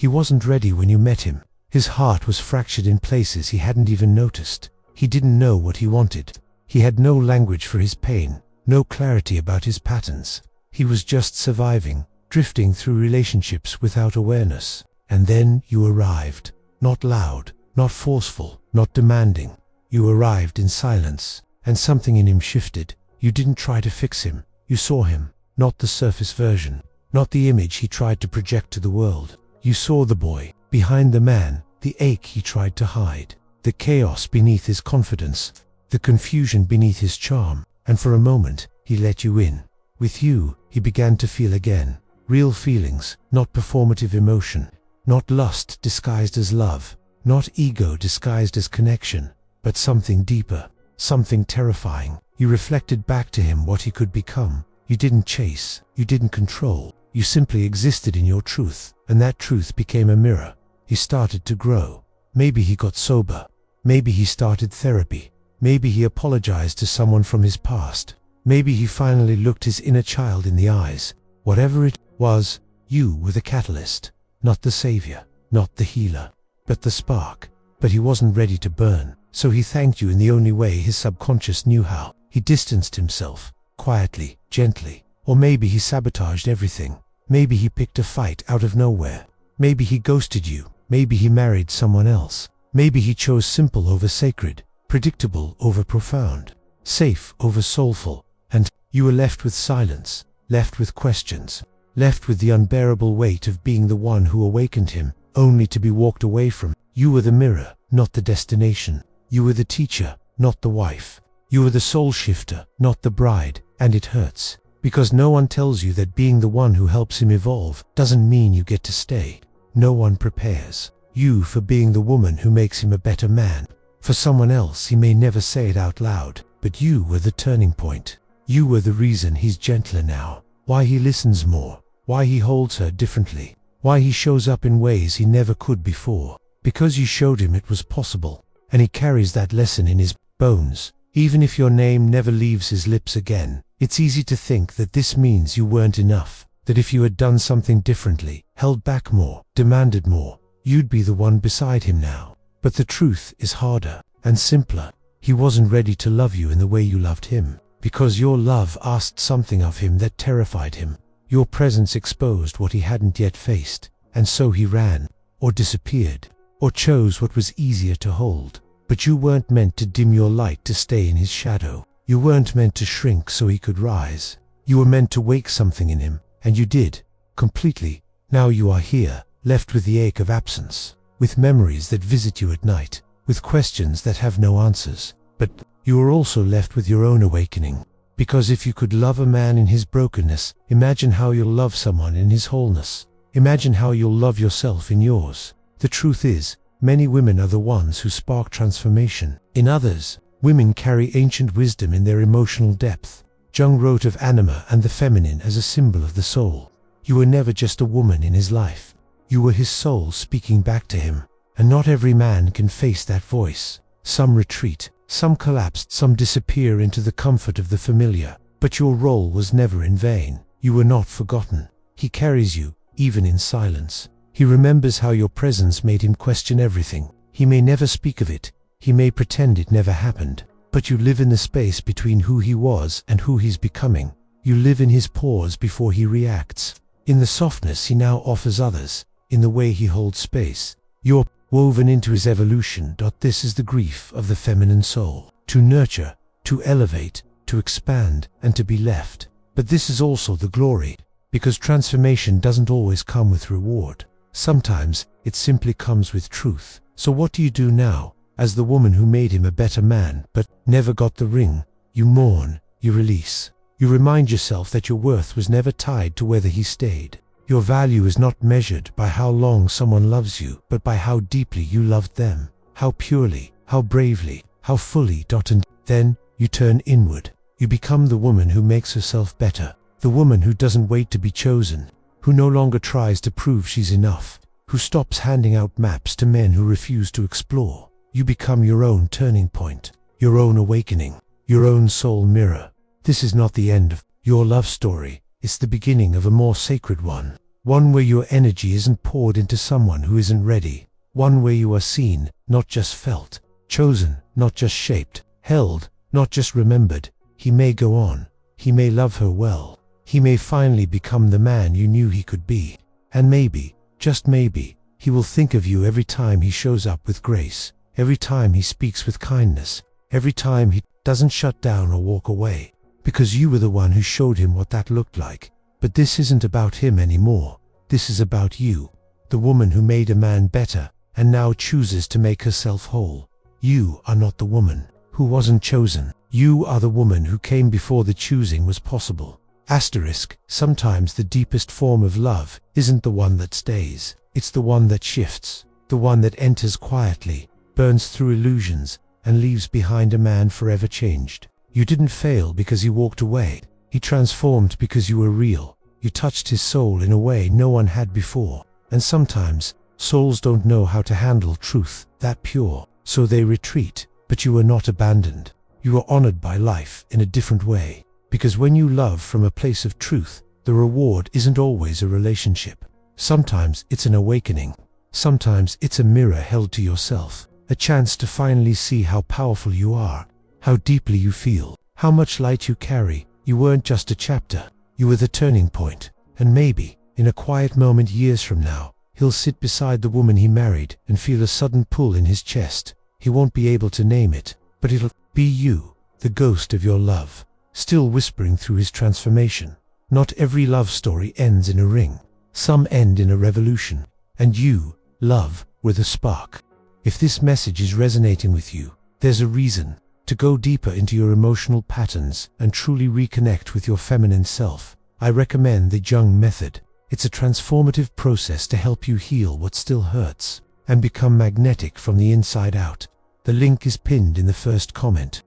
He wasn't ready when you met him. His heart was fractured in places he hadn't even noticed. He didn't know what he wanted. He had no language for his pain, no clarity about his patterns. He was just surviving, drifting through relationships without awareness. And then you arrived. Not loud, not forceful, not demanding. You arrived in silence, and something in him shifted. You didn't try to fix him. You saw him, not the surface version, not the image he tried to project to the world. You saw the boy, behind the man, the ache he tried to hide, the chaos beneath his confidence, the confusion beneath his charm, and for a moment, he let you in. With you, he began to feel again. Real feelings, not performative emotion, not lust disguised as love, not ego disguised as connection, but something deeper, something terrifying. You reflected back to him what he could become. You didn't chase, you didn't control, you simply existed in your truth, and that truth became a mirror. He started to grow. Maybe he got sober. Maybe he started therapy. Maybe he apologized to someone from his past. Maybe he finally looked his inner child in the eyes. Whatever it was, you were the catalyst, not the savior, not the healer, but the spark. But he wasn't ready to burn, so he thanked you in the only way his subconscious knew how. He distanced himself, quietly, gently. Or maybe he sabotaged everything. Maybe he picked a fight out of nowhere. Maybe he ghosted you. Maybe he married someone else. Maybe he chose simple over sacred, predictable over profound, safe over soulful. And you were left with silence, left with questions, left with the unbearable weight of being the one who awakened him, only to be walked away from. You were the mirror, not the destination. You were the teacher, not the wife. You were the soul shifter, not the bride, and it hurts. Because no one tells you that being the one who helps him evolve doesn't mean you get to stay. No one prepares you for being the woman who makes him a better man. For someone else he may never say it out loud, but you were the turning point. You were the reason he's gentler now, why he listens more, why he holds her differently, why he shows up in ways he never could before. Because you showed him it was possible, and he carries that lesson in his bones. Even if your name never leaves his lips again, it's easy to think that this means you weren't enough, that if you had done something differently, held back more, demanded more, you'd be the one beside him now. But the truth is harder and simpler. He wasn't ready to love you in the way you loved him, because your love asked something of him that terrified him. Your presence exposed what he hadn't yet faced, and so he ran, or disappeared, or chose what was easier to hold. But you weren't meant to dim your light to stay in his shadow. You weren't meant to shrink so he could rise. You were meant to wake something in him, and you did, completely. Now you are here, left with the ache of absence, with memories that visit you at night, with questions that have no answers. But you are also left with your own awakening. Because if you could love a man in his brokenness, imagine how you'll love someone in his wholeness. Imagine how you'll love yourself in yours. The truth is, many women are the ones who spark transformation. In others, women carry ancient wisdom in their emotional depth. Jung wrote of anima and the feminine as a symbol of the soul. You were never just a woman in his life. You were his soul speaking back to him. And not every man can face that voice. Some retreat, some collapse, some disappear into the comfort of the familiar. But your role was never in vain. You were not forgotten. He carries you, even in silence. He remembers how your presence made him question everything. He may never speak of it. He may pretend it never happened. But you live in the space between who he was and who he's becoming. You live in his pause before he reacts. In the softness he now offers others. In the way he holds space. You're woven into his evolution. This is the grief of the feminine soul. To nurture, to elevate, to expand, and to be left. But this is also the glory. Because transformation doesn't always come with reward. Sometimes, it simply comes with truth. So what do you do now, as the woman who made him a better man, but never got the ring? You mourn, you release. You remind yourself that your worth was never tied to whether he stayed. Your value is not measured by how long someone loves you, but by how deeply you loved them. How purely, how bravely, how fully. And then, you turn inward. You become the woman who makes herself better. The woman who doesn't wait to be chosen. Who no longer tries to prove she's enough, who stops handing out maps to men who refuse to explore. You become your own turning point, your own awakening, your own soul mirror. This is not the end of your love story, it's the beginning of a more sacred one. One where your energy isn't poured into someone who isn't ready. One where you are seen, not just felt. Chosen, not just shaped. Held, not just remembered. He may go on. He may love her well. He may finally become the man you knew he could be. And maybe, just maybe, he will think of you every time he shows up with grace. Every time he speaks with kindness. Every time he doesn't shut down or walk away. Because you were the one who showed him what that looked like. But this isn't about him anymore. This is about you. The woman who made a man better, and now chooses to make herself whole. You are not the woman who wasn't chosen. You are the woman who came before the choosing was possible. Asterisk, sometimes the deepest form of love isn't the one that stays. It's the one that shifts. The one that enters quietly, burns through illusions, and leaves behind a man forever changed. You didn't fail because he walked away. He transformed because you were real. You touched his soul in a way no one had before. And sometimes, souls don't know how to handle truth that pure, so they retreat. But you were not abandoned. You were honored by life in a different way. Because when you love from a place of truth, the reward isn't always a relationship. Sometimes it's an awakening. Sometimes it's a mirror held to yourself. A chance to finally see how powerful you are. How deeply you feel. How much light you carry. You weren't just a chapter. You were the turning point. And maybe, in a quiet moment years from now, he'll sit beside the woman he married and feel a sudden pull in his chest. He won't be able to name it, but it'll be you, the ghost of your love, still whispering through his transformation. Not every love story ends in a ring. Some end in a revolution. And you, love, were the spark. If this message is resonating with you, there's a reason to go deeper into your emotional patterns and truly reconnect with your feminine self. I recommend the Jung Method. It's a transformative process to help you heal what still hurts and become magnetic from the inside out. The link is pinned in the first comment.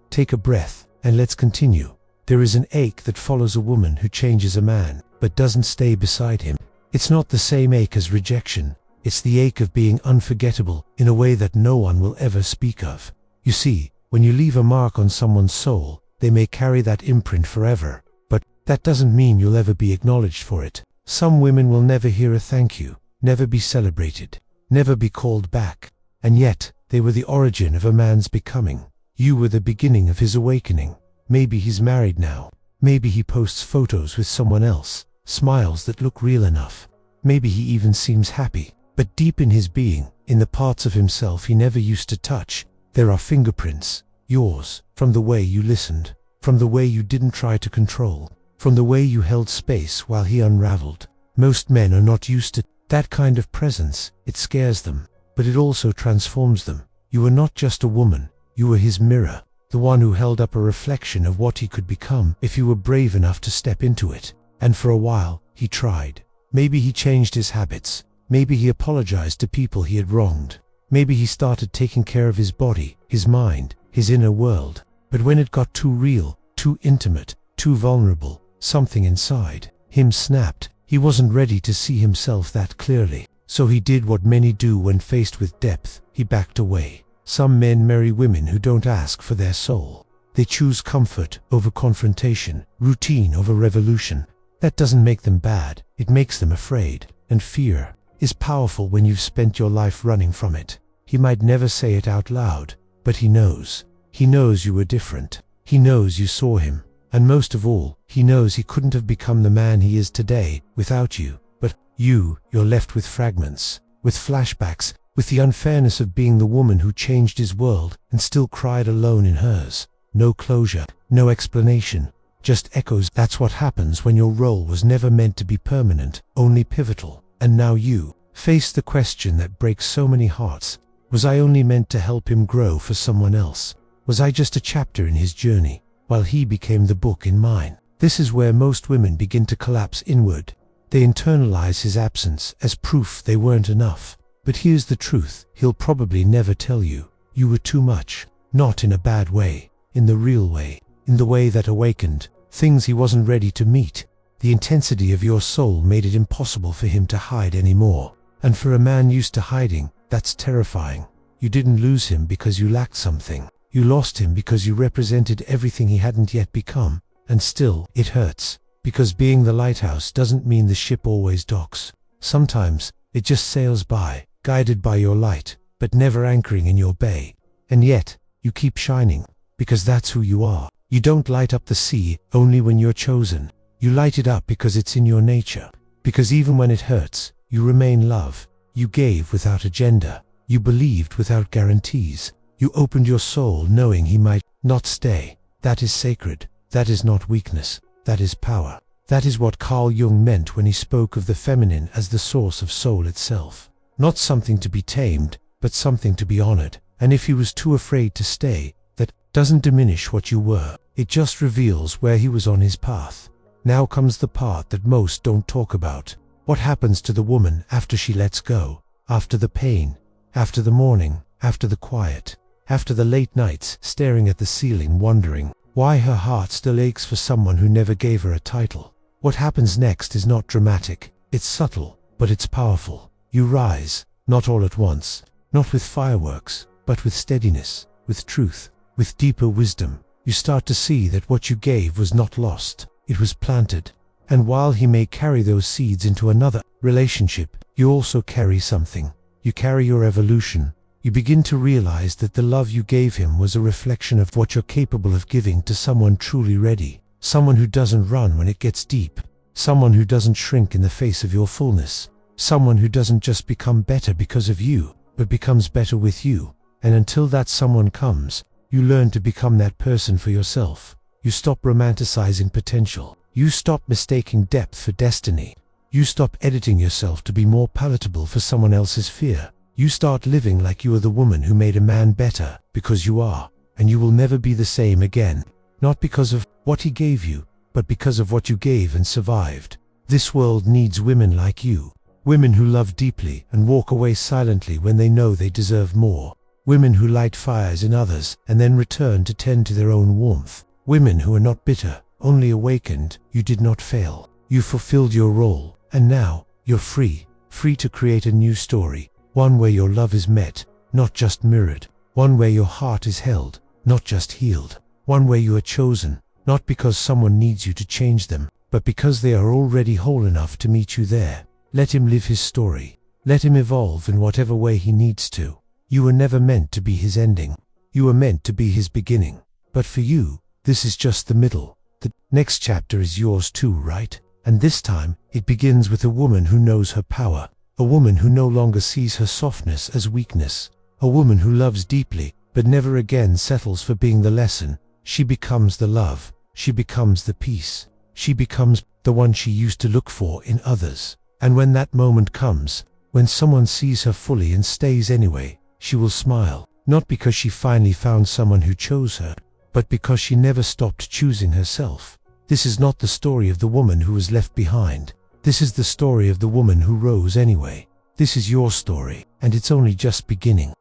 Take a breath and let's continue. There is an ache that follows a woman who changes a man but doesn't stay beside him. It's not the same ache as rejection. It's the ache of being unforgettable in a way that no one will ever speak of. You see, when you leave a mark on someone's soul, they may carry that imprint forever. But that doesn't mean you'll ever be acknowledged for it. Some women will never hear a thank you, never be celebrated, never be called back. And yet, they were the origin of a man's becoming. You were the beginning of his awakening. Maybe he's married now. Maybe he posts photos with someone else, smiles that look real enough. Maybe he even seems happy. But deep in his being, in the parts of himself he never used to touch, there are fingerprints, yours, from the way you listened, from the way you didn't try to control, from the way you held space while he unraveled. Most men are not used to that kind of presence. It scares them, but it also transforms them. You were not just a woman, you were his mirror, the one who held up a reflection of what he could become if you were brave enough to step into it. And for a while, he tried. Maybe he changed his habits. Maybe he apologized to people he had wronged. Maybe he started taking care of his body, his mind, his inner world. But when it got too real, too intimate, too vulnerable, something inside him snapped. He wasn't ready to see himself that clearly. So he did what many do when faced with depth. He backed away. Some men marry women who don't ask for their soul. They choose comfort over confrontation, routine over revolution. That doesn't make them bad. It makes them afraid. And fear is powerful when you've spent your life running from it. He might never say it out loud, but he knows. He knows you were different. He knows you saw him. And most of all, he knows he couldn't have become the man he is today without you. But you're left with fragments, with flashbacks, with the unfairness of being the woman who changed his world and still cried alone in hers. No closure, no explanation, just echoes. That's what happens when your role was never meant to be permanent, only pivotal. And now you face the question that breaks so many hearts. Was I only meant to help him grow for someone else? Was I just a chapter in his journey, while he became the book in mine? This is where most women begin to collapse inward. They internalize his absence as proof they weren't enough. But here's the truth, he'll probably never tell you. You were too much. Not in a bad way, in the real way, in the way that awakened things he wasn't ready to meet. The intensity of your soul made it impossible for him to hide anymore. And for a man used to hiding, that's terrifying. You didn't lose him because you lacked something. You lost him because you represented everything he hadn't yet become. And still, it hurts. Because being the lighthouse doesn't mean the ship always docks. Sometimes it just sails by, guided by your light, but never anchoring in your bay. And yet, you keep shining, because that's who you are. You don't light up the sea only when you're chosen. You light it up because it's in your nature. Because even when it hurts, you remain love. You gave without agenda. You believed without guarantees. You opened your soul knowing he might not stay. That is sacred. That is not weakness. That is power. That is what Carl Jung meant when he spoke of the feminine as the source of soul itself. Not something to be tamed, but something to be honored. And if he was too afraid to stay, that doesn't diminish what you were. It just reveals where he was on his path. Now comes the part that most don't talk about. What happens to the woman after she lets go? After the pain, after the mourning, after the quiet, after the late nights staring at the ceiling wondering why her heart still aches for someone who never gave her a title. What happens next is not dramatic. It's subtle, but it's powerful. You rise, not all at once, not with fireworks, but with steadiness, with truth, with deeper wisdom. You start to see that what you gave was not lost. It was planted. And while he may carry those seeds into another relationship, you also carry something. You carry your evolution. You begin to realize that the love you gave him was a reflection of what you're capable of giving to someone truly ready. Someone who doesn't run when it gets deep. Someone who doesn't shrink in the face of your fullness. Someone who doesn't just become better because of you, but becomes better with you. And until that someone comes, you learn to become that person for yourself. You stop romanticizing potential. You stop mistaking depth for destiny. You stop editing yourself to be more palatable for someone else's fear. You start living like you are the woman who made a man better, because you are, and you will never be the same again. Not because of what he gave you, but because of what you gave and survived. This world needs women like you. Women who love deeply and walk away silently when they know they deserve more. Women who light fires in others and then return to tend to their own warmth. Women who are not bitter, only awakened. You did not fail. You fulfilled your role, and now you're free. Free to create a new story. One where your love is met, not just mirrored. One where your heart is held, not just healed. One where you are chosen, not because someone needs you to change them, but because they are already whole enough to meet you there. Let him live his story. Let him evolve in whatever way he needs to. You were never meant to be his ending. You were meant to be his beginning. But for you, this is just the middle. The next chapter is yours too, right? And this time, it begins with a woman who knows her power. A woman who no longer sees her softness as weakness. A woman who loves deeply, but never again settles for being the lesson. She becomes the love. She becomes the peace. She becomes the one she used to look for in others. And when that moment comes, when someone sees her fully and stays anyway, she will smile. Not because she finally found someone who chose her, but because she never stopped choosing herself. This is not the story of the woman who was left behind. This is the story of the woman who rose anyway. This is your story, and it's only just beginning.